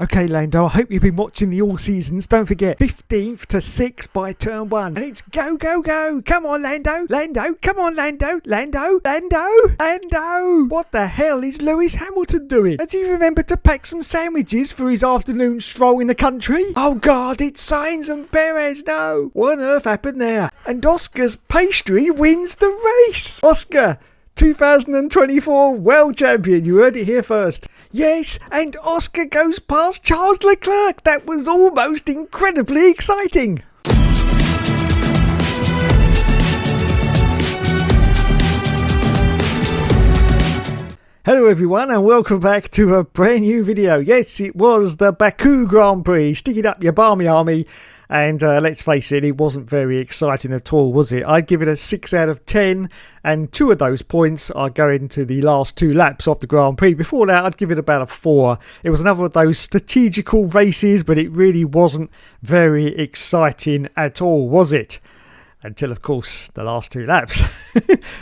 Okay, Lando, I hope you've been watching the All Seasons. Don't forget, 15th to 6th by turn 1. And it's go, go, go. Come on, Lando. Lando, come on, Lando. Lando, Lando, Lando. What the hell is Lewis Hamilton doing? Has he remembered to pack some sandwiches for his afternoon stroll in the country? Oh, God, it's Sainz and Perez. No. What on earth happened there? And Oscar's pastry wins the race. Oscar, 2024 World Champion. You heard it here first. Yes, and Oscar goes past Charles Leclerc. That was almost incredibly exciting. Hello everyone and welcome back to a brand new video. Yes, it was the Baku Grand Prix. Stick it up your barmy army. And let's face it, it wasn't very exciting at all, was it? I'd give it a 6 out of 10, and 2 of those points are going to the last 2 laps of the Grand Prix. Before that, I'd give it about a 4. It was another of those strategical races, but it really wasn't very exciting at all, was it? Until, of course, the last 2 laps.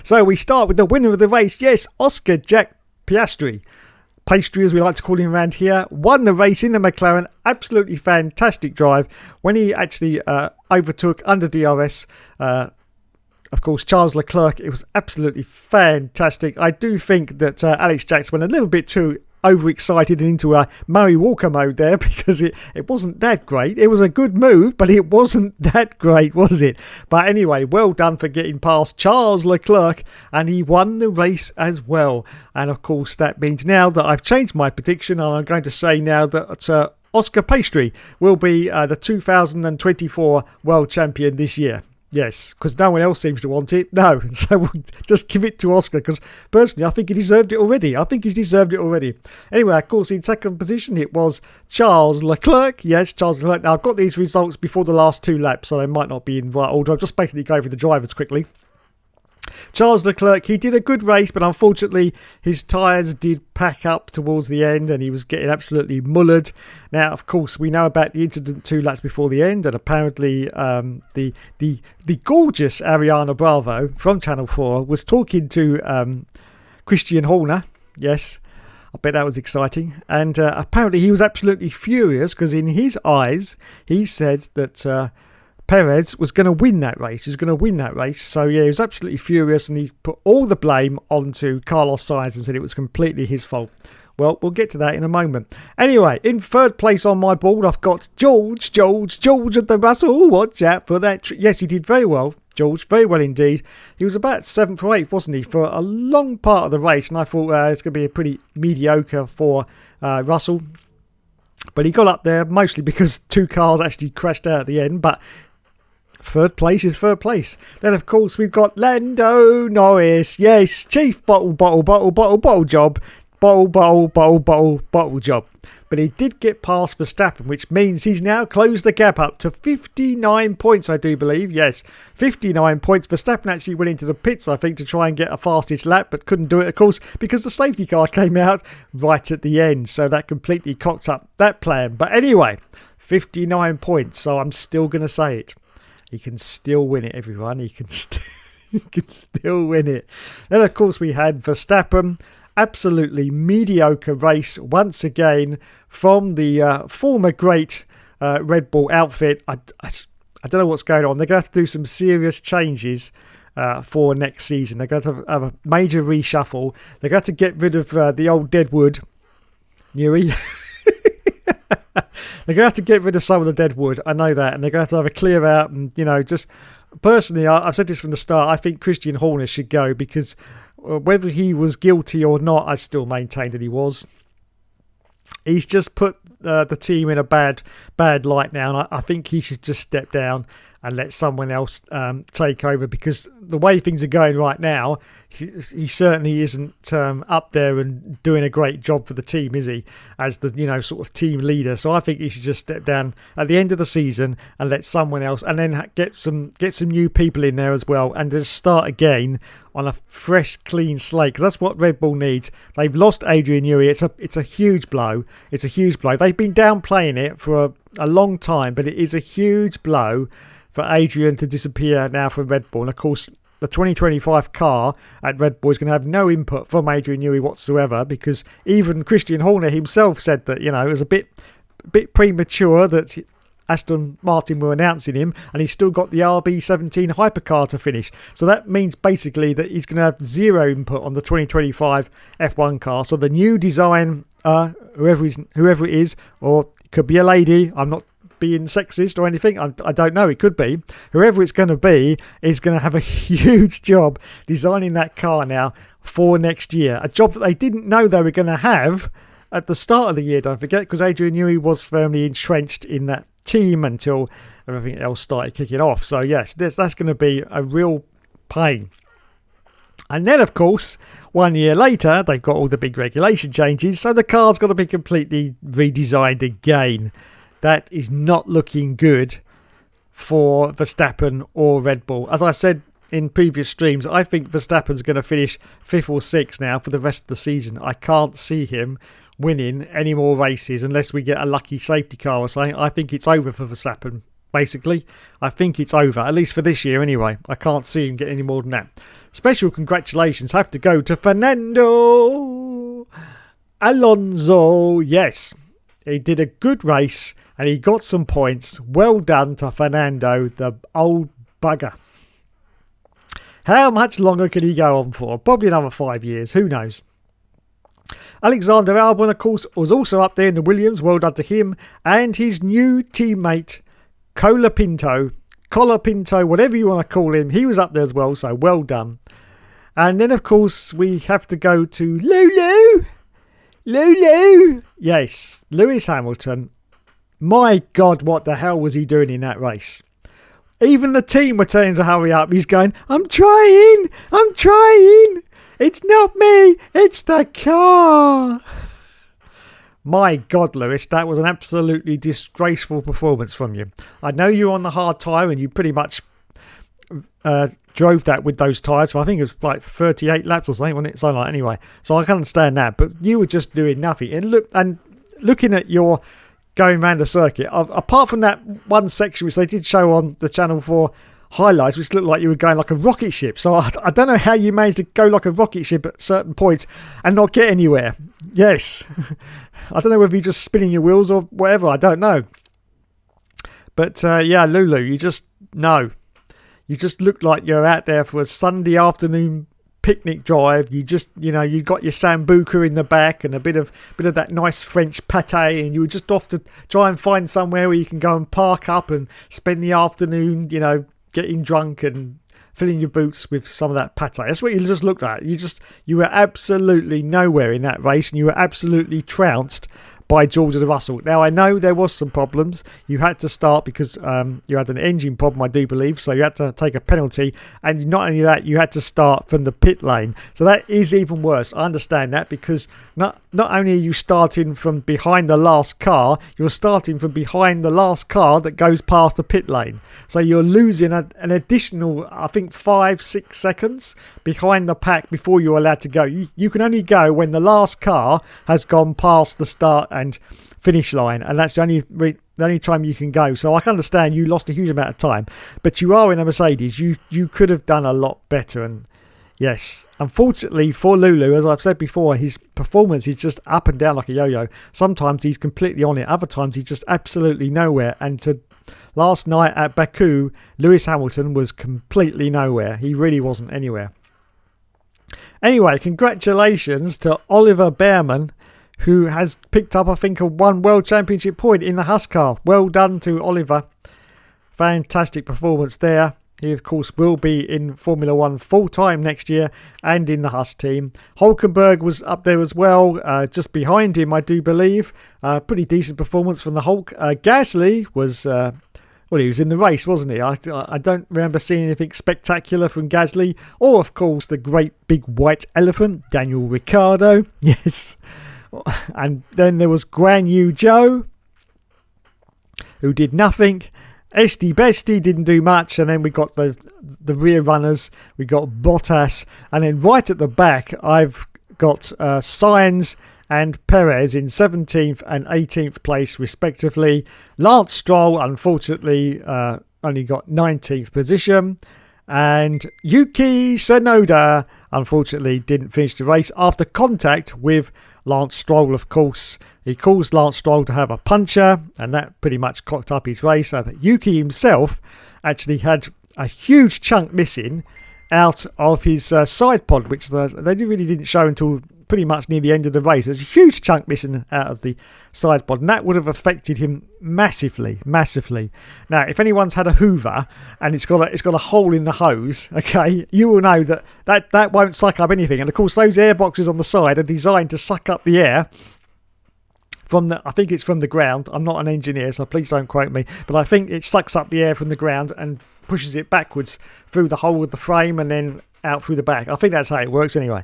So we start with the winner of the race. Yes, Oscar Jack Piastri. Pastry, as we like to call him around here, won the race in the McLaren. Absolutely fantastic drive when he actually overtook under DRS, of course, Charles Leclerc. It was absolutely fantastic. I do think that Alex Jackson went a little bit too overexcited and into a Murray Walker mode there, because it wasn't that great. It was a good move, but it wasn't that great, was it? But anyway, well done for getting past Charles Leclerc, and he won the race as well. And of course, that means now that I've changed my prediction, and I'm going to say now that Oscar Pastry will be the 2024 World Champion this year. Yes, because no one else seems to want it. No, so we'll just give it to Oscar, because personally I think he deserved it already. Anyway, of course, in second position it was Charles Leclerc. Yes, Charles Leclerc. Now, I've got these results before the last 2 laps, so they might not be in the right order. I'll just basically go over the drivers quickly. Charles Leclerc, he did a good race, but unfortunately his tyres did pack up towards the end and he was getting absolutely mullered. Now, of course, we know about the incident 2 laps before the end, and apparently the gorgeous Ariana Bravo from Channel 4 was talking to Christian Horner. Yes, I bet that was exciting. And apparently he was absolutely furious, because in his eyes he said that Perez was going to win that race. So yeah, he was absolutely furious, and he put all the blame onto Carlos Sainz and said it was completely his fault. Well, we'll get to that in a moment. Anyway, in third place on my board, I've got George of the Russell. Watch out for that. Yes, he did very well, George, very well indeed. He was about 7th or 8th, wasn't he, for a long part of the race, and I thought it's going to be a pretty mediocre for Russell. But he got up there mostly because 2 cars actually crashed out at the end, but third place is third place. Then, of course, we've got Lando Norris. Yes, chief bottle job. Bottle job. But he did get past Verstappen, which means he's now closed the gap up to 59 points, I do believe. Yes, 59 points. Verstappen actually went into the pits, I think, to try and get a fastest lap, but couldn't do it, of course, because the safety car came out right at the end. So that completely cocked up that plan. But anyway, 59 points. So I'm still going to say it. He can still win it, everyone. He can still win it. Then, of course, we had Verstappen. Absolutely mediocre race once again from the former great Red Bull outfit. I don't know what's going on. They're going to have to do some serious changes for next season. They're going to have a major reshuffle. They're going to get rid of the old Deadwood. Newey. They're going to have to get rid of some of the dead wood. I know that. And they're going to have to have a clear out. And, you know, just personally, I've said this from the start. I think Christian Horner should go, because whether he was guilty or not, I still maintain that he was. He's just put the team in a bad light now. And I think he should just step down and let someone else take over, because the way things are going right now, he certainly isn't up there and doing a great job for the team, is he, as the, you know, sort of team leader. So I think he should just step down at the end of the season and let someone else, and then get some new people in there as well, and just start again on a fresh, clean slate, because that's what Red Bull needs. They've lost Adrian Newey. It's a huge blow. It's a huge blow. They've been downplaying it for a long time, but it is a huge blow for Adrian to disappear now from Red Bull. And of course, the 2025 car at Red Bull is going to have no input from Adrian Newey whatsoever, because even Christian Horner himself said that, you know, it was a bit a bit premature that Aston Martin were announcing him, and he's still got the RB17 hypercar to finish. So that means basically that he's going to have zero input on the 2025 F1 car. So the new design, whoever it is, or it could be a lady, I'm not being sexist or anything, I don't know, it could be, whoever it's going to be is going to have a huge job designing that car now for next year. A job that they didn't know they were going to have at the start of the year, don't forget, because Adrian Newey was firmly entrenched in that team until everything else started kicking off. So yes, that's going to be a real pain. And then of course 1 year later they've got all the big regulation changes, so the car's got to be completely redesigned again. That is not looking good for Verstappen or Red Bull. As I said in previous streams, I think Verstappen's going to finish 5th or 6th now for the rest of the season. I can't see him winning any more races unless we get a lucky safety car or something. I think it's over for Verstappen, basically. I think it's over, at least for this year anyway. I can't see him get any more than that. Special congratulations have to go to Fernando Alonso. Yes, he did a good race and he got some points. Well done to Fernando, the old bugger. How much longer can he go on for? Probably another 5 years, who knows. Alexander Albon, of course, was also up there in the Williams. Well done to him. And his new teammate, Colapinto, whatever you want to call him, he was up there as well, so well done. And then, of course, we have to go to Lulu. Yes, Lewis Hamilton. My God, what the hell was he doing in that race? Even the team were telling him to hurry up. He's going, I'm trying. It's not me, it's the car. My God, Lewis, that was an absolutely disgraceful performance from you. I know you're on the hard tyre and you pretty much drove that with those tyres for, I think it was like 38 laps or something, wasn't it? Something like that anyway. So I can understand that, but you were just doing nothing. And looking at your going around the circuit, apart from that one section which they did show on the Channel 4 highlights, which looked like you were going like a rocket ship. So I don't know how you managed to go like a rocket ship at certain points and not get anywhere. Yes. I don't know whether you're just spinning your wheels or whatever. I don't know. But yeah, Lulu, you just look like you're out there for a Sunday afternoon picnic drive. You just, you got your sambuca in the back and a bit of that nice French pâté, and you were just off to try and find somewhere where you can go and park up and spend the afternoon, getting drunk and filling your boots with some of that pâté. That's what you just looked like. You were absolutely nowhere in that race, and you were absolutely trounced by George Russell. Now, I know there was some problems. You had to start because you had an engine problem, I do believe, so you had to take a penalty, and not only that, you had to start from the pit lane. So that is even worse. I understand that, because not only are you starting from behind the last car, you're starting from behind the last car that goes past the pit lane. So you're losing an additional, I think, 5-6 seconds behind the pack before you're allowed to go. You can only go when the last car has gone past the start and finish line, and that's the only time you can go. So I can understand you lost a huge amount of time, but you are in a Mercedes. You could have done a lot better. And yes, unfortunately for Lulu, as I've said before, his performance is just up and down like a yo-yo. Sometimes he's completely on it, other times he's just absolutely nowhere. And last night at Baku, Lewis Hamilton was completely nowhere. He really wasn't anywhere. Anyway, congratulations to Oliver Bearman, who has picked up, I think, a one World Championship point in the Haas car. Well done to Oliver. Fantastic performance there. He, of course, will be in Formula 1 full-time next year and in the Haas team. Hulkenberg was up there as well, just behind him, I do believe. Pretty decent performance from the Hulk. Gasly was... he was in the race, wasn't he? I don't remember seeing anything spectacular from Gasly. Or, of course, the great big white elephant, Daniel Ricciardo. Yes. And then there was Guan Yu Zhou, who did nothing. Esti Besti didn't do much. And then we got the rear runners. We got Bottas. And then right at the back, I've got Sainz and Perez in 17th and 18th place, respectively. Lance Stroll, unfortunately, only got 19th position. And Yuki Tsunoda, unfortunately, didn't finish the race after contact with Lance Stroll, of course, he caused Lance Stroll to have a puncture, and that pretty much cocked up his race. But Yuki himself actually had a huge chunk missing out of his side pod, which they really didn't show until pretty much near the end of the race. There's a huge chunk missing out of the side pod, and that would have affected him massively. Now, if anyone's had a Hoover and it's got a hole in the hose, okay, you will know that won't suck up anything. And of course, those air boxes on the side are designed to suck up the air I think it's from the ground. I'm not an engineer, so please don't quote me, but I think it sucks up the air from the ground and pushes it backwards through the hole of the frame and then out through the back. I think that's how it works anyway.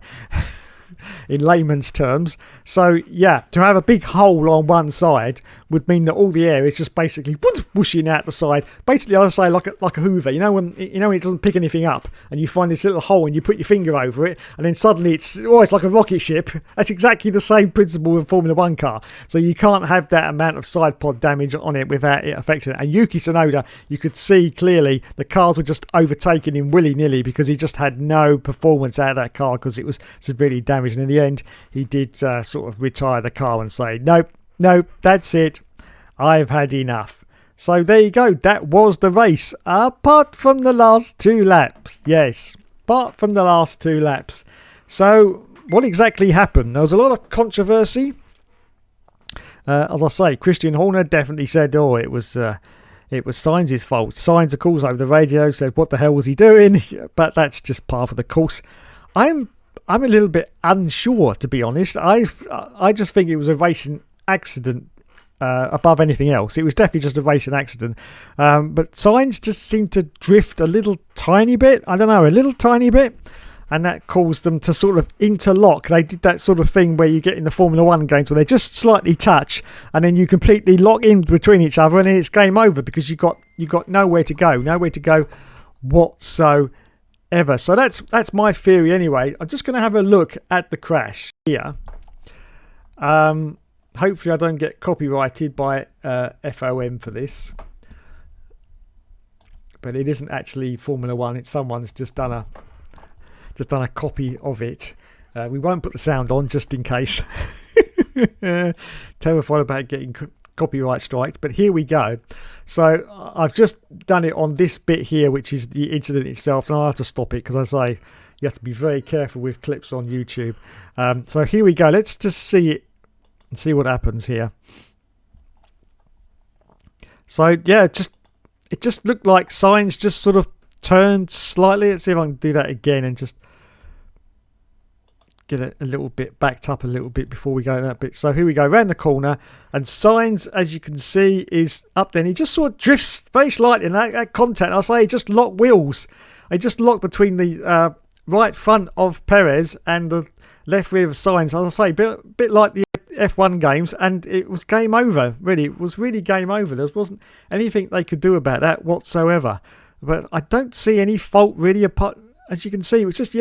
In layman's terms. So yeah, to have a big hole on one side would mean that all the air is just basically whooshing out the side. Basically, I would say like a Hoover. You know when it doesn't pick anything up, and you find this little hole and you put your finger over it, and then suddenly it's like a rocket ship. That's exactly the same principle with a Formula One car. So you can't have that amount of side pod damage on it without it affecting it. And Yuki Tsunoda, you could see clearly the cars were just overtaking him willy-nilly because he just had no performance out of that car because it was severely damaged. And in the end, he did sort of retire the car and say, nope, that's it. I've had enough. So there you go. That was the race. Apart from the last 2 laps. Yes, apart from the last 2 laps. So what exactly happened? There was a lot of controversy. As I say, Christian Horner definitely said, it was Sainz's fault. Sainz, of course, over the radio said, what the hell was he doing? But that's just part of the course. I'm a little bit unsure, to be honest. I just think it was a racing accident above anything else. It was definitely just a racing accident. But Sainz just seemed to drift a little tiny bit. I don't know, a little tiny bit. And that caused them to sort of interlock. They did that sort of thing where you get in the Formula One games where they just slightly touch and then you completely lock in between each other and then it's game over because you got nowhere to go whatsoever. So that's my theory anyway. I'm just going to have a look at the crash here. Hopefully I don't get copyrighted by FOM for this. But it isn't actually Formula One. It's someone's just done a copy of it. We won't put the sound on just in case. Terrified about getting copyright striked, but here we go. So I've just done it on this bit here, which is the incident itself, and I'll have to stop it because I say you have to be very careful with clips on YouTube. So here we go. Let's just see it and see what happens here. So yeah, it just looked like Sainz just sort of turned slightly. Let's see if I can do that again and just get it a little bit backed up a little bit before we go in that bit. So here we go, around the corner, and Sainz, as you can see, is up there. And he just sort of drifts very slightly in that contact. I'll say he just locked wheels. He just locked between the right front of Perez and the left rear of Sainz. I'll say, a bit like the F1 games, and it was game over. Really, it was really game over. There wasn't anything they could do about that whatsoever. But I don't see any fault really. Apart, as you can see, it was just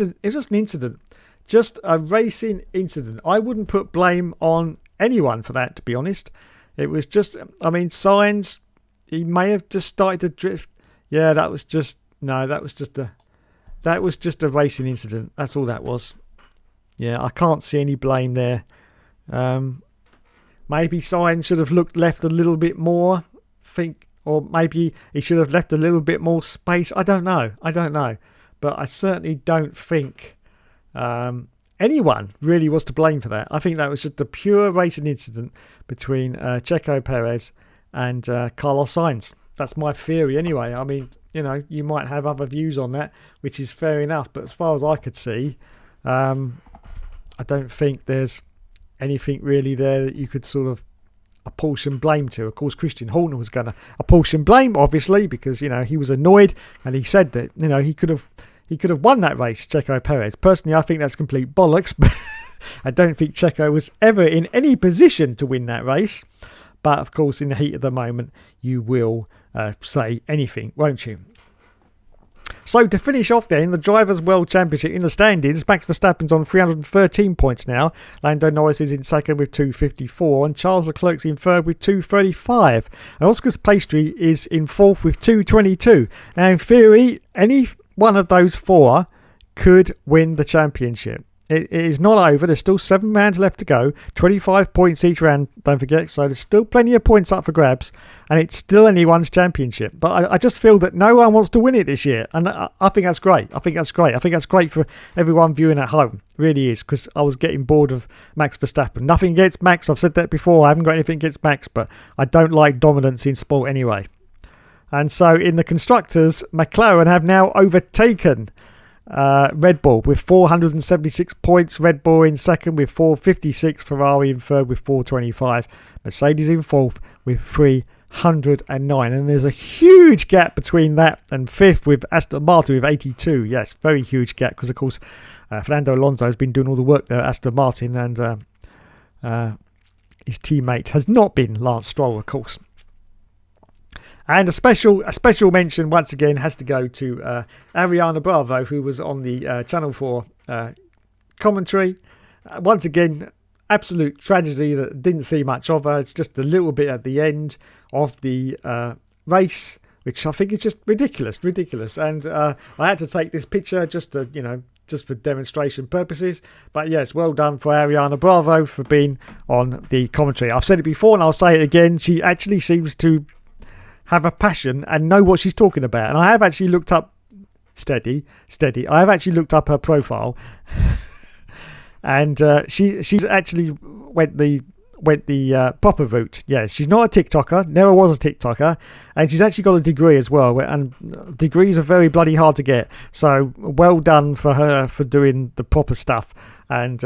an incident. Just a racing incident. I wouldn't put blame on anyone for that, to be honest. It was just, Sainz, he may have just started to drift. Yeah, that was just a racing incident. That's all that was. Yeah, I can't see any blame there. Maybe Sainz should have left a little bit more. Or maybe he should have left a little bit more space. I don't know. But I certainly don't think anyone really was to blame for that. I think that was just a pure racing incident between Checo Perez and Carlos Sainz. That's my theory anyway. I mean, you might have other views on that, which is fair enough. But as far as I could see, I don't think there's anything really there that you could sort of apportion blame to. Of course, Christian Horner was going to apportion blame, obviously, because he was annoyed and he said that he could have won that race, Checo Perez. Personally, I think that's complete bollocks. But I don't think Checo was ever in any position to win that race. But of course, in the heat of the moment, you will say anything, won't you? So to finish off then, the Drivers' World Championship in the standings, Max Verstappen's on 313 points now. Lando Norris is in second with 254 and Charles Leclerc's in third with 235. And Oscar Piastri is in fourth with 222. Now in theory, any one of those four could win the championship. It is not over. There's still 7 rounds left to go. 25 points each round, don't forget. So there's still plenty of points up for grabs. And it's still anyone's championship. But I just feel that no one wants to win it this year. And I think that's great. I think that's great for everyone viewing at home. It really is. Because I was getting bored of Max Verstappen. Nothing against Max. I've said that before. I haven't got anything against Max. But I don't like dominance in sport anyway. And so in the constructors, McLaren have now overtaken Red Bull with 476 points. Red Bull in second with 456. Ferrari in third with 425. Mercedes in fourth with 309. And there's a huge gap between that and fifth with Aston Martin with 82. Yes, very huge gap because, of course, Fernando Alonso has been doing all the work there at Aston Martin, and his teammate has not been Lance Stroll, of course. And a special mention once again has to go to Ariana Bravo, who was on the Channel 4 commentary. Once again, absolute tragedy that didn't see much of her. It's just a little bit at the end of the race, which I think is just ridiculous. And I had to take this picture just to, just for demonstration purposes. But yes, well done for Ariana Bravo for being on the commentary. I've said it before and I'll say it again. She actually seems to have a passion and know what she's talking about. And I have actually looked up steady. I have actually looked up her profile, and she's actually went the proper route. Yeah, she's not a TikToker, never was a TikToker, and she's actually got a degree as well. And degrees are very bloody hard to get. So well done for her for doing the proper stuff. And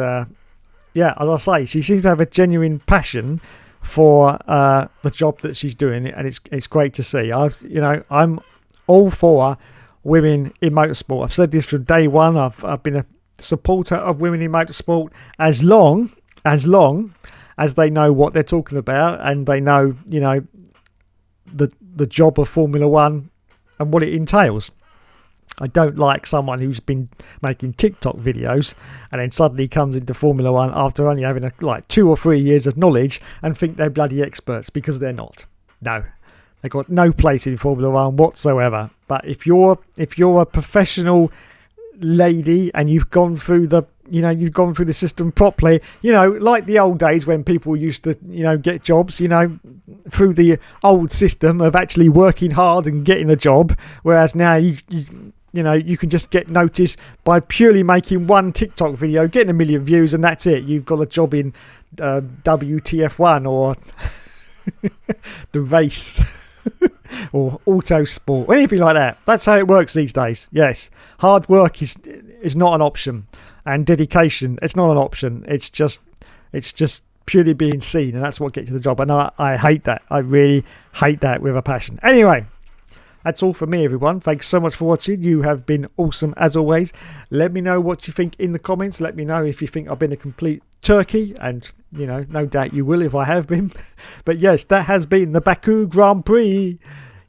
yeah, as I say, she seems to have a genuine passion for the job that she's doing, and it's great to see. I'm all for women in motorsport. I've said this from day one. I've been a supporter of women in motorsport as long as they know what they're talking about, and they know the job of Formula One and what it entails. I don't like someone who's been making TikTok videos and then suddenly comes into Formula One after only having 2 or 3 years of knowledge and think they're bloody experts, because they're not. No, they've got no place in Formula One whatsoever. But if you're a professional lady and you've gone through the system properly, like the old days when people used to get jobs, through the old system of actually working hard and getting a job, whereas now you can just get noticed by purely making one TikTok video, getting 1 million views, and that's it. You've got a job in WTF1 or the race or Autosport, anything like that. That's how it works these days. Yes, hard work is not an option, and dedication, it's not an option. It's just purely being seen, and that's what gets you the job. And I hate that. I really hate that with a passion. Anyway, that's all from me, everyone. Thanks so much for watching. You have been awesome as always. Let me know what you think in the comments. Let me know if you think I've been a complete turkey, and no doubt you will if I have been. But yes, that has been the Baku Grand Prix.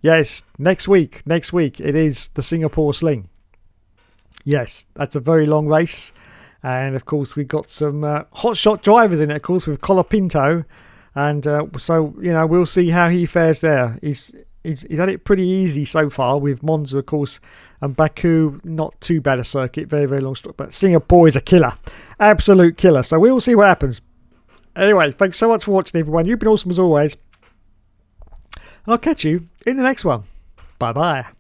Yes, next week it is the Singapore Sling. Yes, that's a very long race. And of course, we've got some hotshot drivers in it, of course, with Colapinto. And so, we'll see how he fares there. He's had it pretty easy so far with Monza, of course, and Baku, not too bad a circuit, very, very long stroke. But Singapore is a killer, absolute killer. So we will see what happens. Anyway, thanks so much for watching, everyone. You've been awesome as always. And I'll catch you in the next one. Bye-bye.